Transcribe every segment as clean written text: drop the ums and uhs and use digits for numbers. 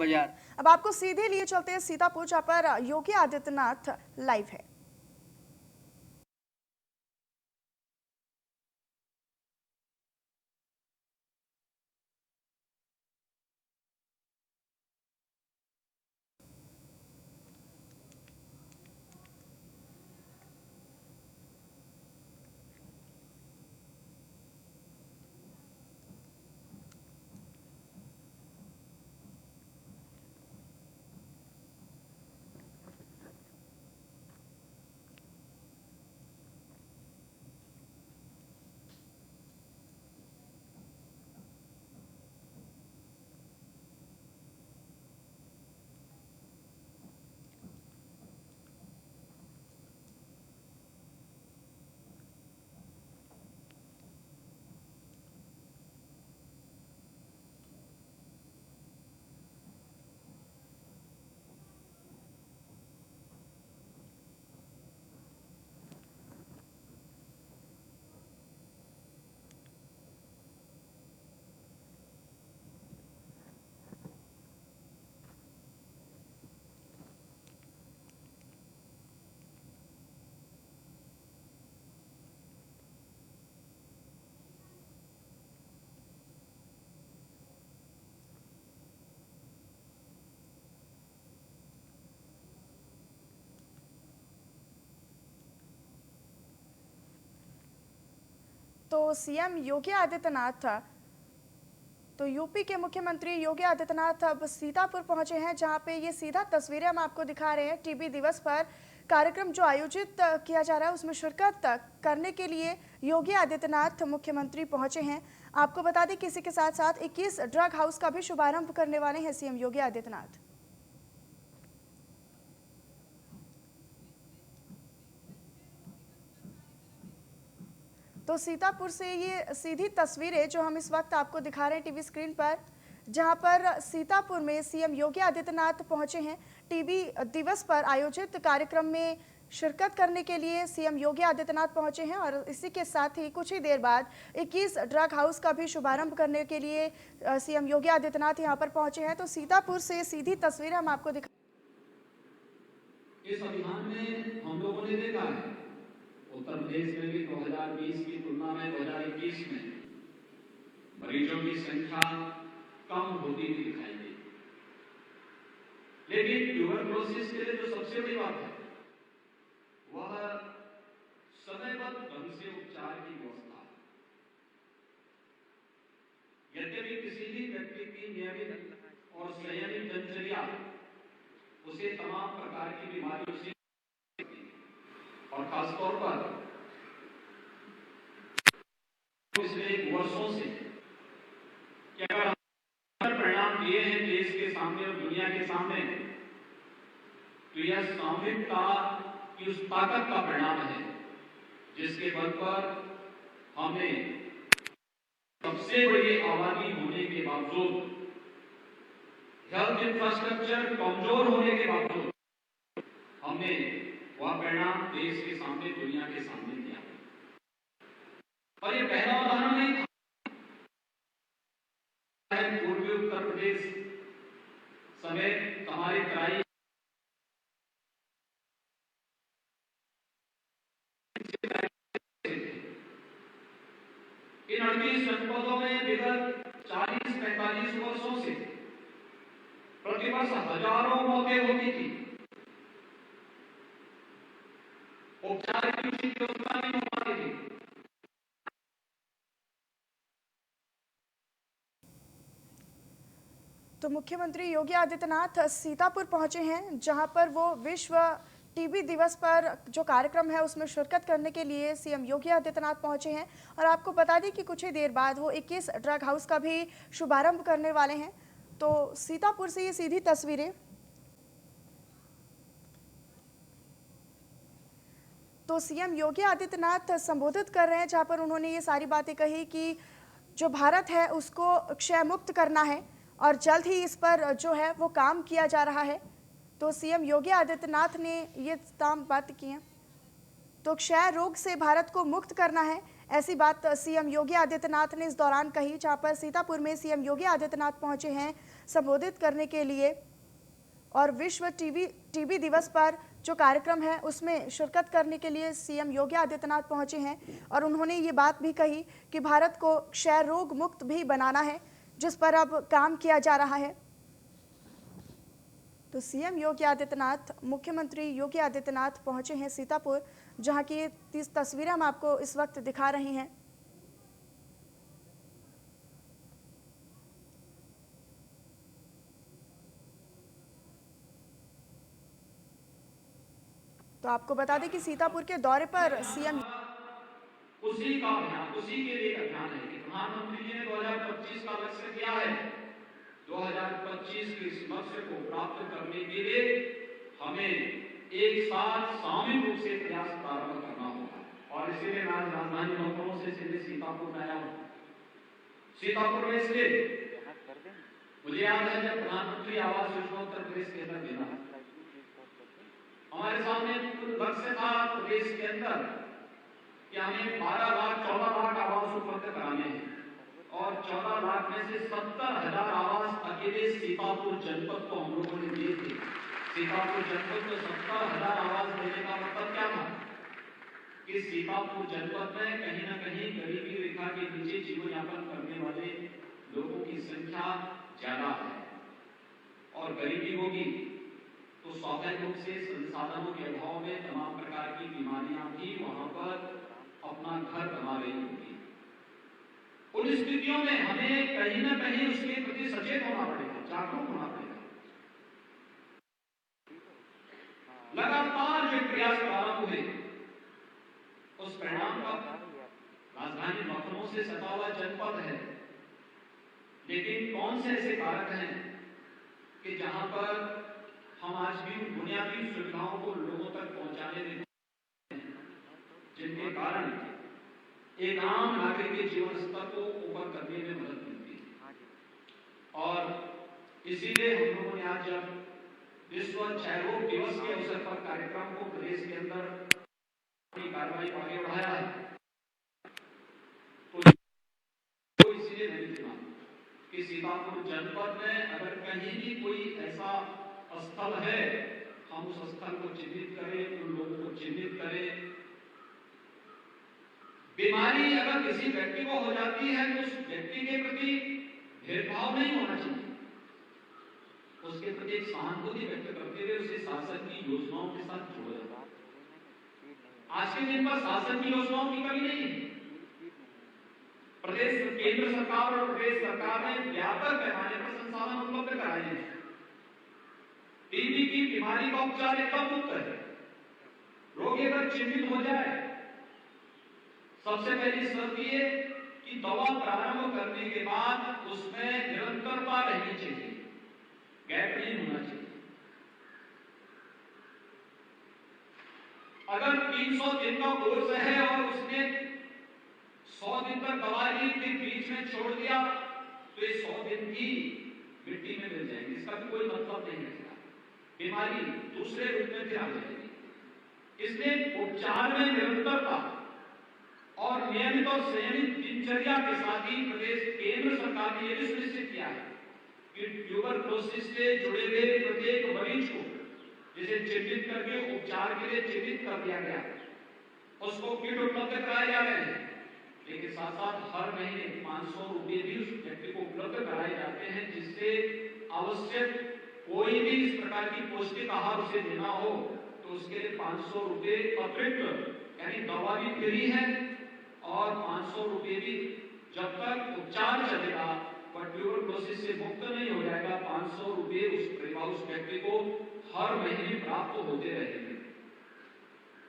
बाजार। अब आपको सीधे लिए चलते हैं सीतापुर, जहाँ पर योगी आदित्यनाथ लाइव है। तो सीएम योगी आदित्यनाथ, तो यूपी के मुख्यमंत्री योगी आदित्यनाथ अब सीतापुर पहुंचे हैं, जहां पे ये सीधा तस्वीरें हम आपको दिखा रहे हैं। टीबी दिवस पर कार्यक्रम जो आयोजित किया जा रहा है उसमें शिरकत करने के लिए योगी आदित्यनाथ मुख्यमंत्री पहुंचे हैं। आपको बता दें कि इसी के साथ साथ 21 ड्रग हाउस का भी शुभारंभ करने वाले हैं सीएम योगी आदित्यनाथ। तो सीतापुर से ये सीधी तस्वीरें जो हम इस वक्त आपको दिखा रहे हैं टीवी स्क्रीन पर, जहां पर सीतापुर में सीएम योगी आदित्यनाथ पहुंचे हैं। टीबी दिवस पर आयोजित कार्यक्रम में शिरकत करने के लिए सीएम योगी आदित्यनाथ पहुंचे हैं और इसी के साथ ही कुछ ही देर बाद 21 ड्रग हाउस का भी शुभारंभ करने के लिए सीएम योगी आदित्यनाथ यहां पर पहुंचे हैं। तो सीतापुर से सीधी तस्वीरें हम आपको दिखा। इस अभियान में हम लोगों ने देखा है उत्तर प्रदेश में भी 2020 की तुलना में 2021 में मरीजों की संख्या कम होती हुई दिखाई दी। लेकिन ट्यूबरक्लोसिस के लिए जो सबसे बड़ी बात है वह समयबद्ध ढंग से उपचार की व्यवस्था है। यद्यपि किसी भी व्यक्ति की नियमित और संयमित दिनचर्या उसे तमाम प्रकार की बीमारियों से और खासतौर पर पिछले वर्षों से क्या परिणाम दिए हैं देश के सामने और दुनिया के सामने, तो यह सामूहिकता की उस ताकत का परिणाम है जिसके बल पर हमने सबसे बड़ी आबादी होने के बावजूद, हेल्थ इंफ्रास्ट्रक्चर कमजोर होने के बावजूद हमने वह परिणाम देश के सामने, दुनिया के सामने दिया। और ये पहला उदाहरण नहीं था। पूर्वी उत्तर प्रदेश समेत हमारी तराई इन 38 जनपदों में विगत 40-45 वर्षों से प्रतिवर्ष हजारों मौतें होती थी। उपचार की उचित व्यवस्था नहीं हो पाती थी। तो मुख्यमंत्री योगी आदित्यनाथ सीतापुर पहुंचे हैं, जहां पर वो विश्व टीबी दिवस पर जो कार्यक्रम है उसमें शिरकत करने के लिए सीएम योगी आदित्यनाथ पहुंचे हैं। और आपको बता दें कि कुछ ही देर बाद वो 21 ड्रग हाउस का भी शुभारंभ करने वाले हैं। तो सीतापुर से ये सीधी तस्वीरें। तो सीएम योगी आदित्यनाथ संबोधित कर रहे हैं, जहां पर उन्होंने ये सारी बातें कही कि जो भारत है उसको क्षय मुक्त करना है और जल्द ही इस पर जो है वो काम किया जा रहा है। तो सीएम योगी आदित्यनाथ ने ये तमाम बात की हैं। तो क्षय रोग से भारत को मुक्त करना है, ऐसी बात सीएम योगी आदित्यनाथ ने इस दौरान कही, जहां पर सीतापुर में सीएम योगी आदित्यनाथ पहुंचे हैं संबोधित करने के लिए और विश्व टीबी दिवस पर जो कार्यक्रम है उसमें शिरकत करने के लिए सीएम योगी आदित्यनाथ पहुंचे हैं और उन्होंने ये बात भी कही कि भारत को क्षय रोग मुक्त भी बनाना है, जिस पर अब काम किया जा रहा है। तो सीएम योगी आदित्यनाथ, मुख्यमंत्री योगी आदित्यनाथ पहुंचे हैं सीतापुर, जहां की 30 तस्वीरें हम आपको इस वक्त दिखा रहे हैं। तो आपको बता दें कि सीतापुर के दौरे पर सीएम उसी का अभियान, उसी के लिए अभियान है कि प्रधानमंत्री जी ने 2025 का लक्ष्य किया है। 2025 के इस लक्ष्य को प्राप्त करने के लिए हमें एक साथ सामूहिक रूप से प्रयास प्रारंभ करना होगा और इसीलिए मैं आज राजधानी लखनऊ से सीधे सीतापुर में आया हूँ। सीतापुर में इसलिए मुझे याद है जब प्रधानमंत्री आवास योजना उत्तर प्रदेश के अंदर देना हमारे सामने लक्ष्य था प्रदेश के अंदर कि हमें 12 लाख 14 लाख आवास उपलब्ध कराने हैं और 14 लाख में से 70,000 आवास अकेले सीतापुर जनपद को हम लोगों ने दिए थे। सीतापुर जनपद को 70,000 आवास देने का मतलब क्या था कि सीतापुर जनपद में कहीं न कहीं गरीबी रेखा के नीचे जीवन यापन करने वाले लोगों की संख्या ज्यादा है और गरीबी होगी तो स्वाभाविक रूप से संसाधनों के अभाव में तमाम प्रकार की बीमारियां भी वहां पर अपना घर बना रही होगी। उन स्थितियों में हमें कहीं न कहीं उसके प्रति सचेत होना पड़ेगा, जागरूक होना पड़ेगा। लगातार जो प्रयास प्रारंभ हुए उस परिणाम का राजधानी लखनऊ से सटा हुआ जनपद है, लेकिन कौन से ऐसे कारक हैं कि जहां पर हम आज भी बुनियादी सुविधाओं को लोगों तक पहुंचाने में जिनके कारण एक आम नागरिक के जीवन स्तर को ऊपर करने में मदद मिलती है। और इसीलिए हम लोगों ने आज जब विश्व क्षय रोग दिवस के अवसर पर कार्यक्रम को प्रदेश के अंदर कार्रवाई को आगे बढ़ाया है तो इसीलिए नहीं चुना कि सीतापुर जनपद में अगर कहीं भी कोई ऐसा स्थल है हम उस स्थल को चिन्हित करें, उन लोगों को चिन्हित करें। बीमारी अगर किसी व्यक्ति को हो जाती है तो उस व्यक्ति के प्रति भेदभाव नहीं होना चाहिए, उसके प्रति एक सहानुभूति व्यक्त करते हुए उसे शासन की योजनाओं के साथ जोड़ा जाता है। आज के दिन पर शासन की योजनाओं की कमी नहीं है। प्रदेश केंद्र सरकार और प्रदेश सरकार ने व्यापक पैमाने पर संसाधन उपलब्ध कराए हैं। टीबी की बीमारी का उपचार एकदम मुफ्त है। रोगी अगर चिन्हित हो जाए सबसे पहली शर्त ये कि दवा प्रारंभ करने के बाद उसमें निरंतरता रहनी चाहिए, गैप नहीं होना चाहिए। अगर 300 दिन का कोर्स है और उसने 100 दिन तक दवा ली फिर बीच में छोड़ दिया तो ये 100 दिन भी मिट्टी में मिल जाएंगे, इसका भी कोई मतलब नहीं है। बीमारी दूसरे रूप में फिर आ जाएगी। इसलिए उपचार में निरंतरता और नियमित और संयमित दिनचर्या के साथ ही प्रदेश केंद्र सरकार ने यह भी सुनिश्चित किया है कि ट्यूबरक्लोसिस से जुड़े हुए प्रत्येक मरीज को जिसे चिन्हित करके उपचार के लिए चिन्हित कर दिया गया उसको किट उपलब्ध कराए जा रहे हैं, लेकिन साथ साथ हर महीने 500 रुपये भी उस व्यक्ति को उपलब्ध कराए जाते हैं जिससे आवश्यक कोई भी इस प्रकार की पौष्टिक आहार उसे देना हो तो उसके लिए 500 रुपये अतिरिक्त, यानी दवा भी फ्री है और 500 रुपये भी जब तक उपचार चलेगा पर ट्यूबरक्लोसिस से मुक्त नहीं हो जाएगा 500 रुपये उस व्यक्ति को हर महीने प्राप्त होते रहेंगे।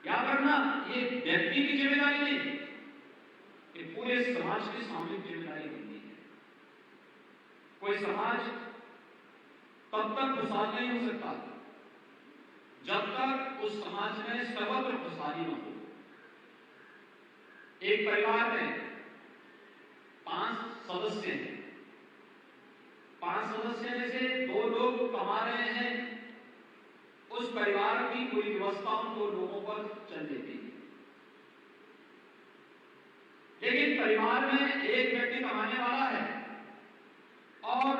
याद रखना ये व्यक्ति की जिम्मेदारी नहीं, ये पूरे समाज की सामूहिक जिम्मेदारी बनती है। कोई समाज तब तक खुशहाल नहीं हो सकता जब तक उस समाज में सर्वत्र खुशहाली न हो। एक परिवार में 5 सदस्य हैं, 5 सदस्य में से 2 लोग कमा रहे हैं, उस परिवार की कोई व्यवस्था उन 2 लोगों पर चल देती है। लेकिन परिवार में एक व्यक्ति कमाने वाला है और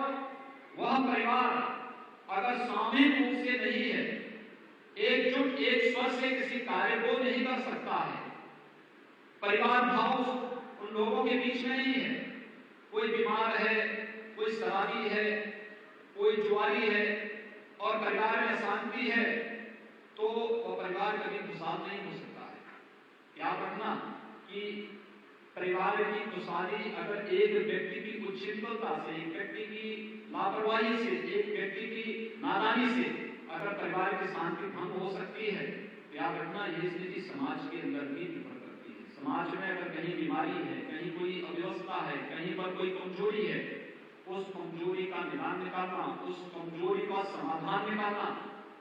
वह परिवार अगर सामूहिक रूप से नहीं है, एकजुट एक स्वर से किसी कार्य को नहीं कर सकता है, परिवार भाव उन लोगों के बीच में नहीं है, कोई बीमार है, कोई शराबी है, कोई जुआरी है और परिवार में अशांति है, तो वह परिवार कभी खुशहाल नहीं हो सकता है। याद रखना कि परिवार की खुशहाली अगर एक व्यक्ति की उच्छृंखलता से, एक व्यक्ति की लापरवाही से, एक व्यक्ति की नादानी से अगर परिवार की शांति भंग हो सकती है, याद रखना यह स्थिति समाज के अंदर भी निर्भर करती है। समाज में अगर कहीं बीमारी है, कहीं कोई अव्यवस्था है, कहीं पर कोई कमजोरी है, उस कमजोरी का निदान निकालना, उस कमजोरी का समाधान निकालना,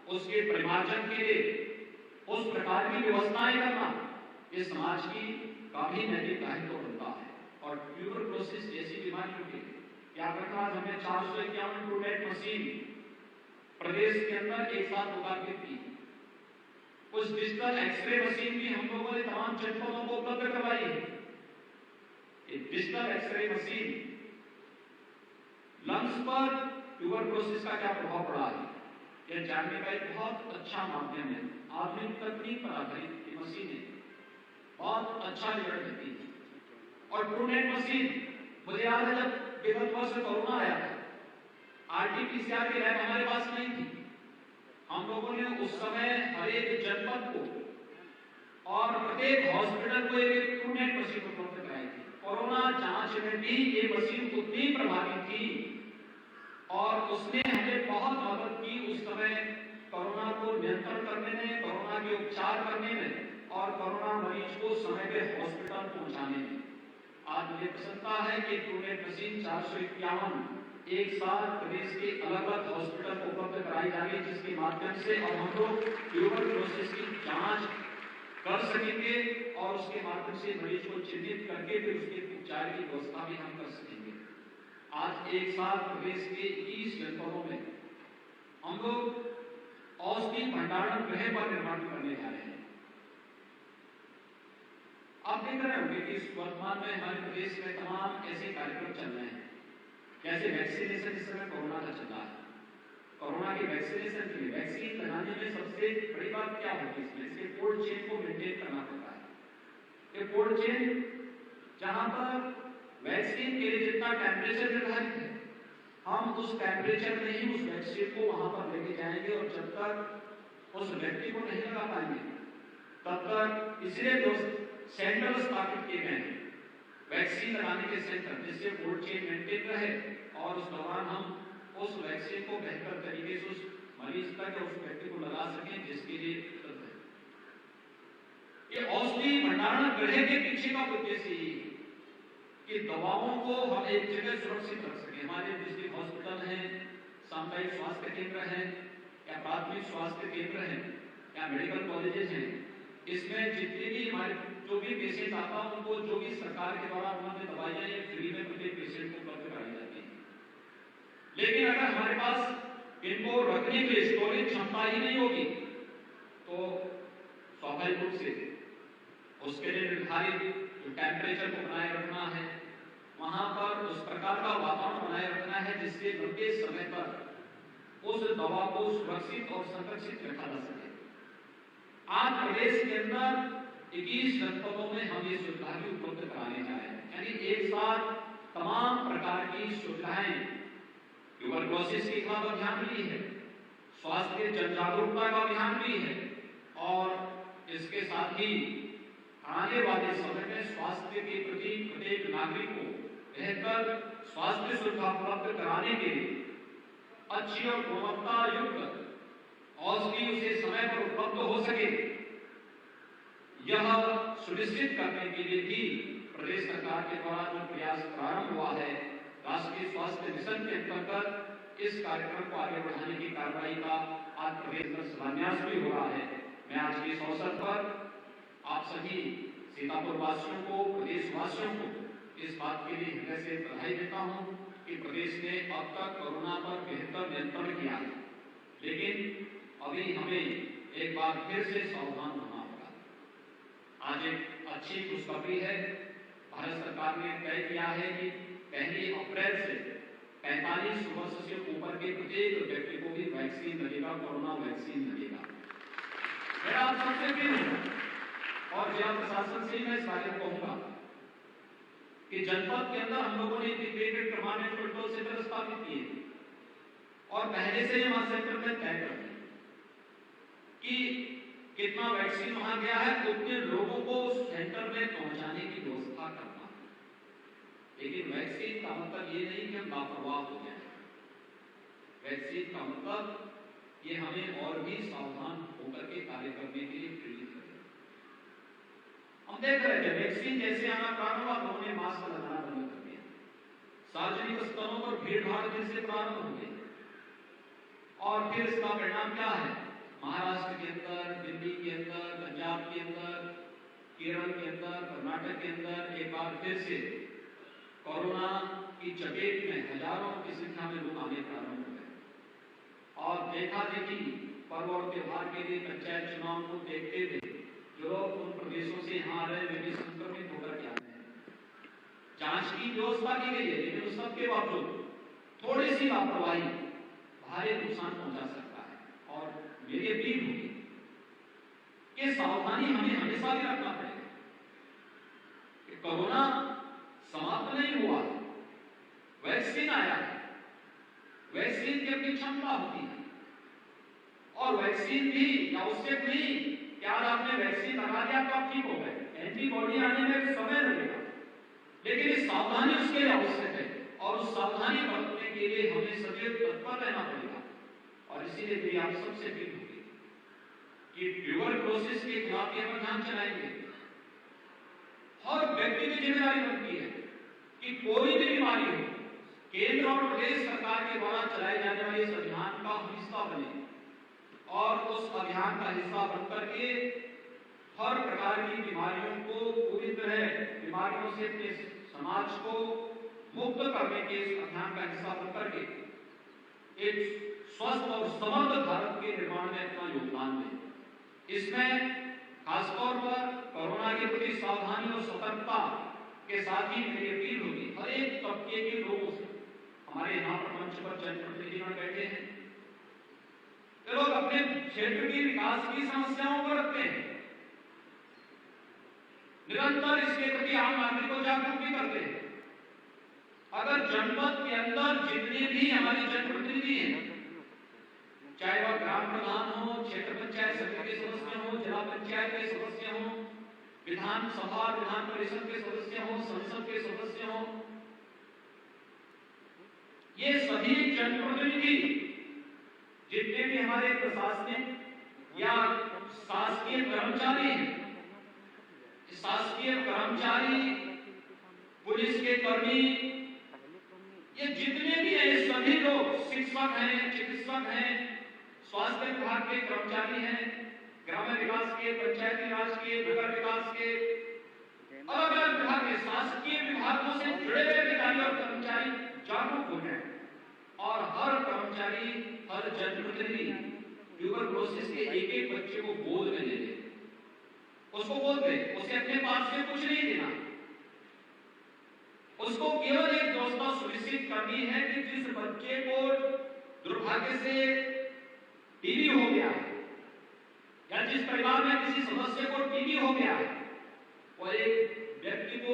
उसके परिमार्जन के लिए उस प्रकार की व्यवस्थाएं करना, ये समाज की काफी नैतिक दायित्व बनता है। और ट्यूबरक्लोसिस जैसी बीमारियों के याद रखना, हमें 451 ट्रूनेट मशीन प्रदेश के अंदर एक साथ लोकार्पित की। उस डिजिटल एक्सरे मशीन भी हम लोगों ने तमाम जनपदों को उपलब्ध करवाई है। डिजिटल एक्सरे मशीन लंग्स पर ट्यूबरक्लोसिस का क्या प्रभाव पड़ा है, यह जानने का एक बहुत अच्छा माध्यम है। आधुनिक तकनीक पर आधारित ये मशीनें बहुत अच्छा रिजल्ट देती है। और ट्रूनेट मशीन, मुझे याद है जब विगत वर्ष कोरोना आया था, आरटीपीसीआर की लैब हमारे पास नहीं थी। हम लोगों ने उस समय हर एक जनपद को और प्रत्येक हॉस्पिटल को एक ट्रूनेट मशीन उपलब्ध कराई थी। कोरोना जांच में भी ये मशीन उतनी प्रभावी थी और उसने हमें बहुत मदद की उस समय कोरोना को नियंत्रण करने में, कोरोना के उपचार करने में और कोरोना मरीज को समय पे हॉस्पिटल पहुंचाने में। आज मुझे प्रसन्नता है कि ट्रूनेट मशीन 451 एक साथ प्रदेश के अलग अलग हॉस्पिटल को उपलब्ध कराई जा रही है, जिसके माध्यम से अब हम लोग ट्यूबरक्लोसिस की जांच कर सकेंगे और उसके माध्यम से मरीज को चिन्हित करके फिर उसके उपचार की व्यवस्था भी हम कर सकेंगे। आज एक साथ प्रदेश के 21 जनपदों में हम लोग औषधि भंडारण गृह पर निर्माण करने जा रहे हैं। आप देख रहे होंगे कि वर्तमान में हमारे प्रदेश में तमाम ऐसे कार्यक्रम चल रहे हैं, जैसे वैक्सीनेशन इस समय कोरोना का चल रहा है। कोरोना के वैक्सीनेशन के लिए वैक्सीन लगाने में सबसे बड़ी बात क्या होती है, इसके कोल्ड चेन को मेंटेन करना पड़ता है। ये कोल्ड चेन जहां पर वैक्सीन के लिए जितना टेम्परेचर निर्धारित है, हम उस टेम्परेचर में ही उस वैक्सीन को वहां पर लेके जाएंगे और जब तक उस व्यक्ति को नहीं लगा पाएंगे तब तक, इसलिए सेंटर स्थापित किए गए हैं वैक्सीन लगाने के सेंटर, जिससे कोल्ड चेन मेंटेन रहे और उस दौरान हम उस वैक्सीन को बेहतर तरीके से उस मरीज तक उस व्यक्ति को लगा सकें जिसके लिए उपलब्ध है। ये औषधि भंडारण गृह के पीछे का उद्देश्य यही है कि दवाओं को हम एक जगह सुरक्षित रख सकें। हमारे डिस्ट्रिक्ट हॉस्पिटल हैं, सामुदायिक स्वास्थ्य केंद्र हैं या प्राथमिक स्वास्थ्य केंद्र हैं या मेडिकल कॉलेजेस हैं, इसमें जितने भी हमारे जो भी पेशेंट आता है उनको जो भी सरकार के द्वारा उन्होंने दवाइयां ये फ्री में प्रत्येक पेशेंट को उपलब्ध कराई जाती है। लेकिन अगर हमारे पास इनको रखने के लिए स्टोरेज क्षमता ही नहीं होगी तो स्वाभाविक रूप से उसके लिए निर्धारित जो टेम्परेचर को बनाए रखना है, वहां पर उस प्रकार का वातावरण बनाए रखना है जिससे लंबे समय तक उस दवा को सुरक्षित और संरक्षित रखा जा सके। आज प्रदेश के अंदर 21 जनपदों में हम ये सुविधा भी उपलब्ध कराने जा रहे हैं, यानी एक साथ तमाम प्रकार की सुविधाएं। ट्यूबरक्लोसिस के खिलाफ अभियान भी है, स्वास्थ्य जन जागरूकता का अभियान भी है और इसके साथ ही आने वाले समय में स्वास्थ्य के प्रति प्रत्येक नागरिक को बेहतर स्वास्थ्य सुविधा उपलब्ध कराने के लिए अच्छी और गुणवत्ता युक्त औषधि उसे समय पर उपलब्ध हो सके, यह सुनिश्चित करने के लिए भी प्रदेश सरकार के द्वारा जो प्रयास प्रारंभ हुआ है, राष्ट्रीय स्वास्थ्य मिशन के अंतर्गत इस कार्यक्रम को आगे बढ़ाने की कार्रवाई का आज प्रदेश में शिलान्यास भी हो रहा है। मैं आज के इस अवसर पर आप सभी सीतापुर वासियों को, प्रदेश वासियों को इस बात के लिए हृदय से बधाई देता हूं कि प्रदेश ने अब तक कोरोना पर बेहतर नियंत्रण किया है, लेकिन अभी हमें एक बार फिर से सावधान रहना होगा। आज एक अच्छी खुशखबरी है, भारत सरकार ने तय किया है कि 1 अप्रैल से 45 वर्ष से ऊपर के प्रत्येक व्यक्ति को भी वैक्सीन लगेगा, कोरोना वैक्सीन लगेगा। मैं आप सबसे भी हूं और जिला प्रशासन से मैं इस बारे में कहूंगा कि जनपद के अंदर हम लोगों ने इंटीग्रेटेड परमानेंट कंट्रोल सेंटर स्थापित किए और पहले से ही वहां सेंटर में तय कर दिया कि कितना वैक्सीन वहां गया है, उतने लोगों को उस सेंटर में पहुंचाने की व्यवस्था करना। लेकिन वैक्सीन का मतलब ये नहीं कि हम लापरवाह हो जाए। वैक्सीन का मतलब ये हमें और भी सावधान होकर के कार्य करने के लिए प्रेरित करेगा। हम देख रहे थे वैक्सीन जैसे आना प्रारंभ हुआ, लोगों ने मास्क लगाना बंद कर दिया, सार्वजनिक स्थलों पर भीड़ भाड़ फिर से प्रारंभ हो गई और फिर इसका परिणाम क्या है? महाराष्ट्र के अंदर, दिल्ली के अंदर, पंजाब के अंदर, केरल के अंदर, कर्नाटक के अंदर एक बार फिर से कोरोना की चपेट में हजारों की संख्या में लोग आने प्रारंभ हो गए और देखा देखी पर्व और त्योहार के लिए पंचायत चुनाव को देखते हुए जो लोग उन प्रदेशों से यहाँ आ रहे वे भी संक्रमित होकर के आते हैं। जांच की व्यवस्था की गई है, लेकिन उस सबके बावजूद थोड़ी सी लापरवाही भारी नुकसान पहुंचा सकता है और मेरी अपील होगी कि सावधानी हमें हमेशा भी रखना पड़ेगा कि कोरोना समाप्त नहीं हुआ, वैक्सीन आया है, वैक्सीन की अपनी क्षमता होती है और वैक्सीन भी या उससे भी क्या आपने वैक्सीन लगा दिया तो आप ठीक हो गए, एंटीबॉडी आने में समय लगेगा, लेकिन इस सावधानी उसके लिए आवश्यक है और उस सावधानी बरतने के लिए हमें सदैव तत्पर रहना पड़ेगा। और इसीलिए मेरी आप सबसे अपील होगी कि ट्यूबरक्लोसिस के खिलाफ हम अभियान चलाएंगे। हर व्यक्ति की जिम्मेदारी बनती है कि कोई भी बीमारी हो, केंद्र और प्रदेश सरकार के द्वारा चलाए जाने वाले इस अभियान का हिस्सा बने और उस अभियान का हिस्सा बनकर के हर प्रकार की बीमारियों को पूरी तरह बीमारियों से अपने समाज को मुक्त करने के इस अभियान का हिस्सा बनकर के एक स्वस्थ और समृद्ध भारत के निर्माण में अपना योगदान दें। इसमें खासतौर पर कोरोना के प्रति सावधानी और सतर्कता के साथ ही मेरी अपील होगी हर एक तबके के लोगों से। हमारे यहाँ पर मंच पर जनप्रतिनिधिगण बैठे हैं, ये लोग अपने क्षेत्र की विकास की समस्याओं को रखते हैं, निरंतर इसके प्रति आम नागरिक को जागरूक भी करते हैं। अगर जनपद के अंदर जितने भी हमारे जनप्रतिनिधि हैं, चाहे वह ग्राम प्रधान हो, क्षेत्र पंचायत समिति के सदस्य हो, जिला पंचायत के सदस्य हो, विधानसभा विधान परिषद के सदस्य हो, संसद के सदस्य हो, ये सभी जनप्रतिनिधि जितने भी हमारे प्रशासनिक या शासकीय कर्मचारी हैं, शासकीय कर्मचारी, पुलिस के कर्मी, ये जितने भी हैं, सभी लोग शिक्षक हैं, चिकित्सक हैं, स्वास्थ्य विभाग के कर्मचारी हैं, ग्रामीण विकास के, पंचायती राज के, नगर विकास के, अलग अलग विभाग के शासकीय विभागों से जुड़े हुए अधिकारी और कर्मचारी जागरूक हो जाए और हर कर्मचारी, हर जनप्रतिनिधि ट्यूबरक्लोसिस के एक एक बच्चे को गोद में ले ले, उसको गोद में, उसे अपने पास से कुछ नहीं देना, उसको केवल एक व्यवस्था सुनिश्चित करनी है कि जिस बच्चे को दुर्भाग्य से टीबी हो गया है या जिस परिवार में किसी सदस्य को टीबी हो गया है, वो एक व्यक्ति को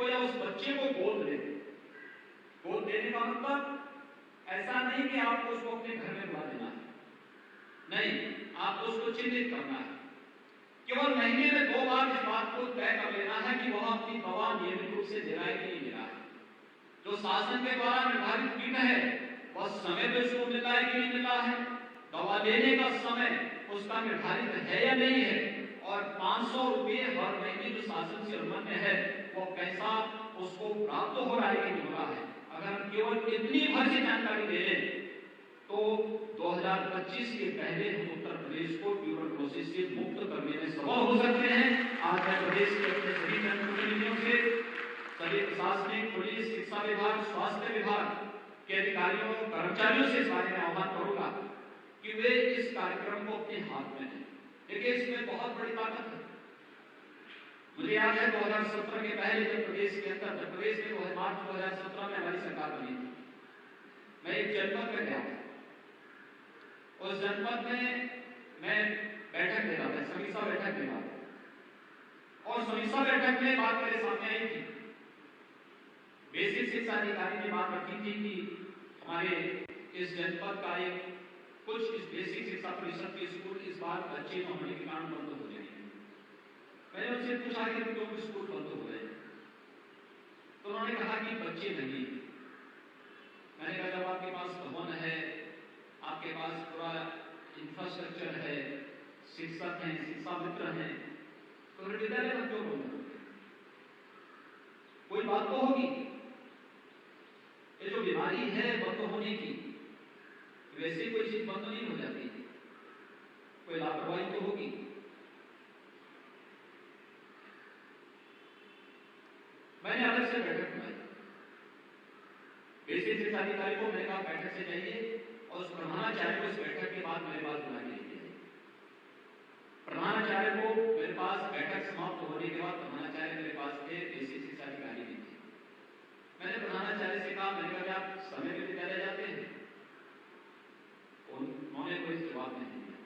या उस बच्चे को गोद ले। गोद देने का मतलब ऐसा नहीं कि आपको उसको अपने घर में बुला देना है, नहीं, आपको उसको चिन्हित करना है। केवल महीने में 2 बार इस बात को तय कर लेना है कि वह अपनी दवा नियमित रूप से दे रहा है कि नहीं दे रहा है। जो शासन के द्वारा निर्धारित किट है वह समय पर उसको मिल रहा है कि नहीं मिल रहा है, दवा लेने का समय उसका निर्धारित है या नहीं है, और 500 रुपये हर महीने जो शासन से अनुमन्य है वो पैसा उसको प्राप्त हो रहा है कि नहीं हो रहा है। अगर हम केवल इतनी भर की जानकारी दे लें तो 2025 के पहले हम उत्तर प्रदेश को ट्यूबरक्लोसिस से मुक्त करने में सफल हो सकते हैं। आज मैं प्रदेश के अपने सभी जनप्रतिनिधियों से, सभी प्रशासनिक, पुलिस, शिक्षा विभाग, स्वास्थ्य विभाग के अधिकारियों, कर्मचारियों से इस बारे में आह्वान करूंगा कि वे इस कार्यक्रम को अपने हाथ में लें। देखिए, इसमें बहुत बड़ी ताकत है। मुझे याद है 2017 के पहले जब प्रदेश में मार्च 2017 में हमारी सरकार बनी थी, मैं एक जनपद में गया था। उस जनपद में मैं बैठक दे रहा था, समीक्षा बैठक दे रहा था, और समीक्षा बैठक में बात मेरे सामने आई थी। बेसिक शिक्षा अधिकारी ने बात रखी थी कि हमारे इस जनपद का एक कुछ इस बेसिक शिक्षा परिषद के स्कूल इस बार बच्चे न होने के कारण बंद हो जाएंगे। मैंने उनसे पूछा कि क्यों स्कूल बंद हो गए, तो उन्होंने कहा कि बच्चे नहीं। मैंने कहा जब आपके पास भवन है, आपके पास पूरा इंफ्रास्ट्रक्चर है, शिक्षक हैं, शिक्षा मित्र हैं, तो विद्यालय में क्यों बंद हो गए? कोई बात तो होगी। ये जो बीमारी है बंद होने की, वैसे कोई चीज बंद नहीं हो जाती, कोई लापरवाही तो होगी। मैंने अलग से बैठक बुलाई, बेसिक शिक्षा अधिकारी को मैंने कहा बैठक से जाइए, और उस प्रधानाचार्य को इस बैठक के बाद मेरे पास बुला के लेके आइए। प्रधानाचार्य को मेरे पास बैठक समाप्त होने के बाद प्रधानाचार्य मेरे पास थे, बेसिक शिक्षा अधिकारी भी थे। मैंने प्रधानाचार्य से कहा, मैंने कहा आप समय पे विद्यालय जाते हैं? उन्होंने कोई जवाब नहीं दिया।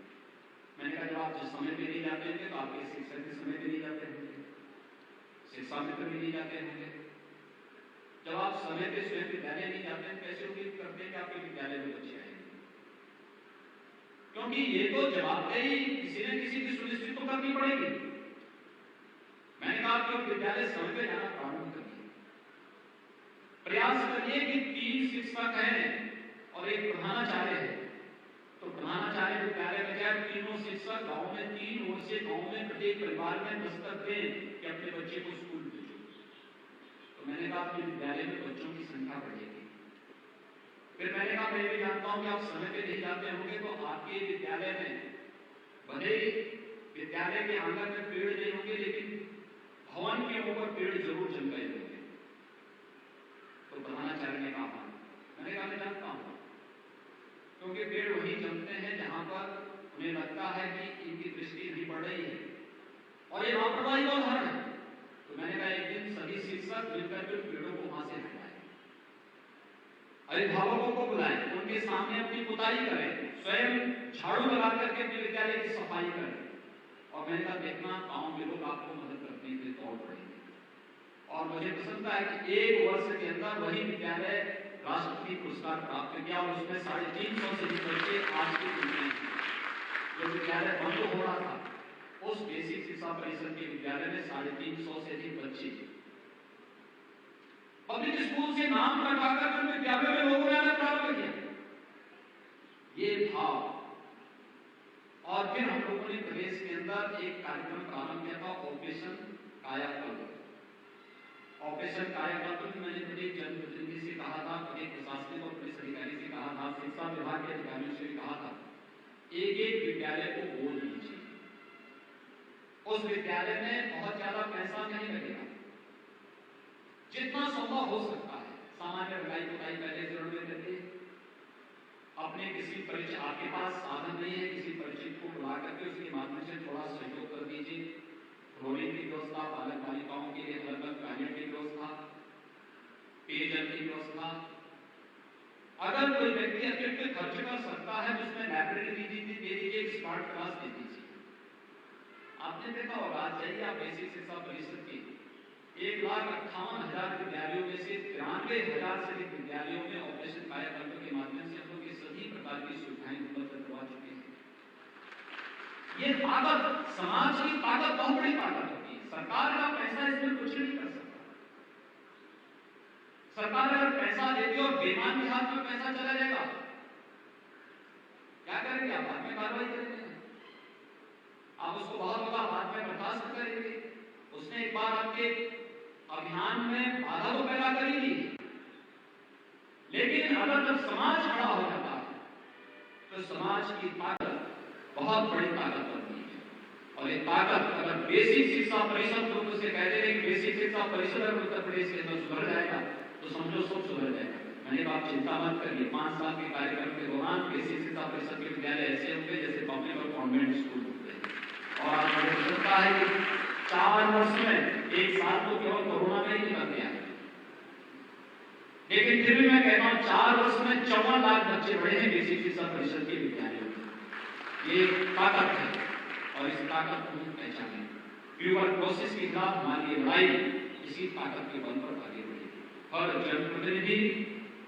मैंने कहा जब आप जिस समय पे नहीं जाते होंगे तो आपके शिक्षक के समय पे नहीं जाते होंगे, शिक्षा मित्र भी नहीं जाते होंगे। जब आप समय पे स्वयं विद्यालय नहीं जाते हैं, कैसे उम्मीद करते हैं कि आपके विद्यालय में बच्चे आएंगे? क्योंकि ये तो जवाबदेही किसी न किसी की सुनिश्चित तो करनी पड़ेगी। मैंने कहा कि विद्यालय समय पे जाना प्रारंभ करिए, प्रयास करिए कि 3 शिक्षक हैं और एक प्रधानाचार्य है, तो प्रधानाचार्य विद्यालय में जाए, तीनों शिक्षक गांव में 3 ओर से गांव में प्रत्येक परिवार में दस्तक दें कि अपने बच्चे को स्कूल भेजो। तो मैंने कहा आपके विद्यालय में बच्चों की संख्या बढ़ेगी। फिर मैंने कहा मैं भी जानता हूं कि आप समय पे नहीं जाते होंगे, तो आपके विद्यालय में भले ही विद्यालय के आंगन में पेड़ नहीं होंगे, लेकिन भवन के ऊपर पेड़ जरूर जम गए होंगे। तो प्रधानाचार्य ने कहा, मैंने कहा मैं जानता हूं, क्योंकि पेड़ वही जमते हैं जहां पर उन्हें लगता है कि इनकी दृष्टि नहीं बढ़ रही है और ये लापरवाही का उदाहरण है। तो मैंने कहा एक दिन सभी शिक्षक मिलकर के पेड़ों को वहां से हटाएं, अभिभावकों को बुलाएं, उनके सामने अपनी पुताई करें, स्वयं झाड़ू लगा करके अपने विद्यालय की सफाई करें, और मैंने कहा देखना गांव के लोग आपको मदद करने के लिए दौड़ पड़ेंगे। और मुझे प्रसन्नता है कि 1 वर्ष के अंदर वही विद्यालय राष्ट्रपति पुरस्कार प्राप्त किया, और उसमें 350 से अधिक बच्चे आज की दुनिया में, जो विद्यालय बंद हो रहा था उस बेसिक शिक्षा परिषद के विद्यालय में 350 से अधिक बच्चे पब्लिक स्कूल से नाम रखाकर उन विद्यालयों में लोगों ने आना प्रारंभ किया। ये भाव, और फिर हम लोगों ने प्रदेश के अंदर एक कार्यक्रम प्रारंभ किया था, ऑपरेशन कायाकल्प। ऑपरेशन कायाकल्प में मैंने प्रत्येक जनप्रतिनिधि से कहा था, प्रत्येक प्रशासनिक और पुलिस अधिकारी से कहा था, शिक्षा विभाग के अधिकारियों से भी कहा था, एक विद्यालय को बोल लीजिए। उस विद्यालय में बहुत ज्यादा पैसा नहीं लगेगा, जितना संभव हो सकता है सामान्य रंगाई पुताई पहले जरूर में करके, अपने किसी परिचित, आपके पास साधन नहीं है, किसी परिचित को बुला करके उसके माध्यम से थोड़ा सहयोग कर दीजिए। रोने की व्यवस्था, बालक बालिकाओं के लिए अलग अलग कार्यों की व्यवस्था, पेयजल की व्यवस्था, अगर कोई व्यक्ति अतिरिक्त खर्च कर सकता है तो उसमें लाइब्रेरी दे दीजिए, एक स्मार्ट क्लास दे दीजिए। आपने देखा होगा, आज जाइए आप बेसिक शिक्षा परिषद की 1,58,000 विद्यालयों में से 93,000 से अधिक विद्यालयों में ऑपरेशन कायाकल्प के माध्यम से हम लोग सभी प्रकार की सुविधाएं उपलब्ध करवा चुके हैं। ये ताकत, समाज की ताकत बहुत बड़ी ताकत होती है। सरकार का पैसा इसमें कुछ नहीं कर सकता। सरकार अगर पैसा देती और बेईमान के हाथ में पैसा चला जाएगा, क्या करेंगे आप? बाद में कार्रवाई करेंगे, आप उसको बहुत बड़ा बाद में बर्दाश्त करेंगे। उसने एक बार आपके अभियान में बाधा तो पैदा कर ही दी, लेकिन अगर जब समाज खड़ा हो जाता है तो समाज की ताकत बहुत बड़ी ताकत होती है। और ये ताकत अगर बेसिक शिक्षा परिषद लोग उसे कहते हैं कि बेसिक शिक्षा परिषद अगर उत्तर प्रदेश के अंदर सुधर जाएगा तो समझो सब सुधर जाएगा। मैंने कहा आप चिंता मत करिए, 5 साल के कार्यक्रम के दौरान बेसिक शिक्षा परिषद के विद्यालय ऐसे होंगे जैसे पब्लिक और कॉन्वेंट स्कूल होते हैं। और आप मुझे लगता है कि 4 वर्ष में एक साल तो केवल कोरोना में ही निकल गया, लेकिन फिर भी मैं कहता हूं 4 वर्ष में 54 लाख बच्चे बढ़े हैं 20% के विद्यालयों में। ये ताकत है और इस ताकत को हम पहचानें। ट्यूबरक्लोसिस के खिलाफ हमारी लड़ाई इसी ताकत के बल पर आगे बढ़ेगी। हर जनप्रतिनिधि,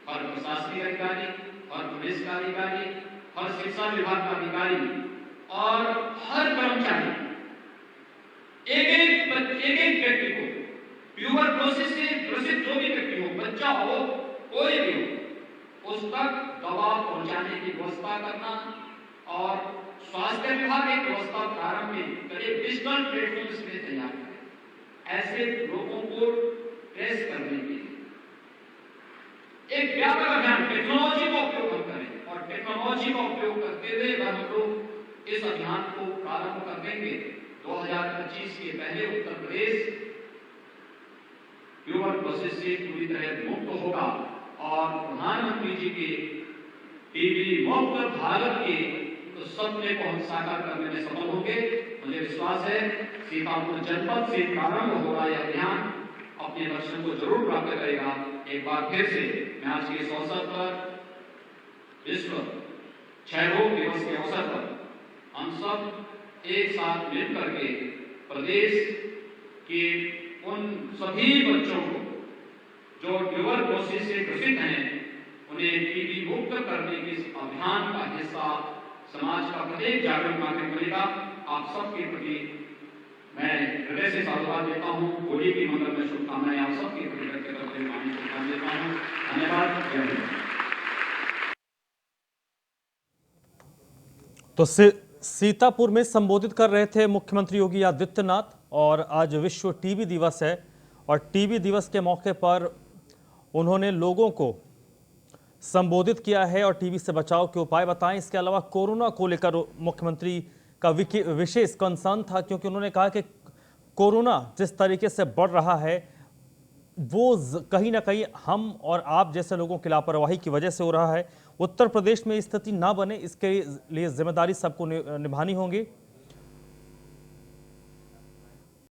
हर प्रशासनिक अधिकारी, हर पुलिस का अधिकारी, हर शिक्षा विभाग का अधिकारी और हर कर्मचारी एक व्यक्ति को ट्यूबरक्लोसिस से ग्रसित जो भी व्यक्ति हो, बच्चा हो, कोई भी हो, उस तक दवा पहुंचाने की व्यवस्था करना और स्वास्थ्य विभाग एक व्यवस्था प्रारंभ में करीब डिजिटल प्लेटफॉर्म इसमें तैयार करें। ऐसे लोगों को ट्रेस करने के लिए एक व्यापक अभियान टेक्नोलॉजी का उपयोग हम करें और टेक्नोलॉजी का उपयोग करते हुए अगर हम लोग इस अभियान को प्रारंभ कर देंगे 2025 के पहले उत्तर प्रदेश ट्यूबरक्लोसिस से पूरी तरह मुक्त होगा और प्रधानमंत्री जी के टीबी मुक्त भारत के सपने को हम साकार करने में सफल होंगे। मुझे विश्वास है सीतापुर जनपद से प्रारंभ हो रहा यह अभियान अपने लक्ष्य को जरूर प्राप्त करेगा। एक बार फिर से मैं आज के इस अवसर पर विश्व क्षय रोग दिवस के अवसर पर हम सब एक साथ मिलकर के प्रदेश के उन सभी बच्चों को जो ट्यूबरक्लोसिस से ग्रसित हैं उन्हें टीबी मुक्त करने के इस अभियान का हिस्सा समाज का प्रत्येक जागरूक नागरिक बनेगा। आप सबके प्रति मैं हृदय से साधुवाद देता हूँ। होली की मंगलमय शुभकामनाएं आप सबके प्रति व्यक्त करते हुए पानी शुभकामनाएं देता हूँ। धन्यवाद। जय हिंद। तो सीतापुर में संबोधित कर रहे थे मुख्यमंत्री योगी आदित्यनाथ और आज विश्व टीबी दिवस है और टीबी दिवस के मौके पर उन्होंने लोगों को संबोधित किया है और टीबी से बचाव के उपाय बताएं। इसके अलावा कोरोना को लेकर मुख्यमंत्री का विशेष कंसर्न था क्योंकि उन्होंने कहा कि कोरोना जिस तरीके से बढ़ रहा है वो कहीं ना कहीं हम और आप जैसे लोगों की लापरवाही की वजह से हो रहा है। उत्तर प्रदेश में स्थिति ना बने इसके लिए जिम्मेदारी सबको निभानी होगी।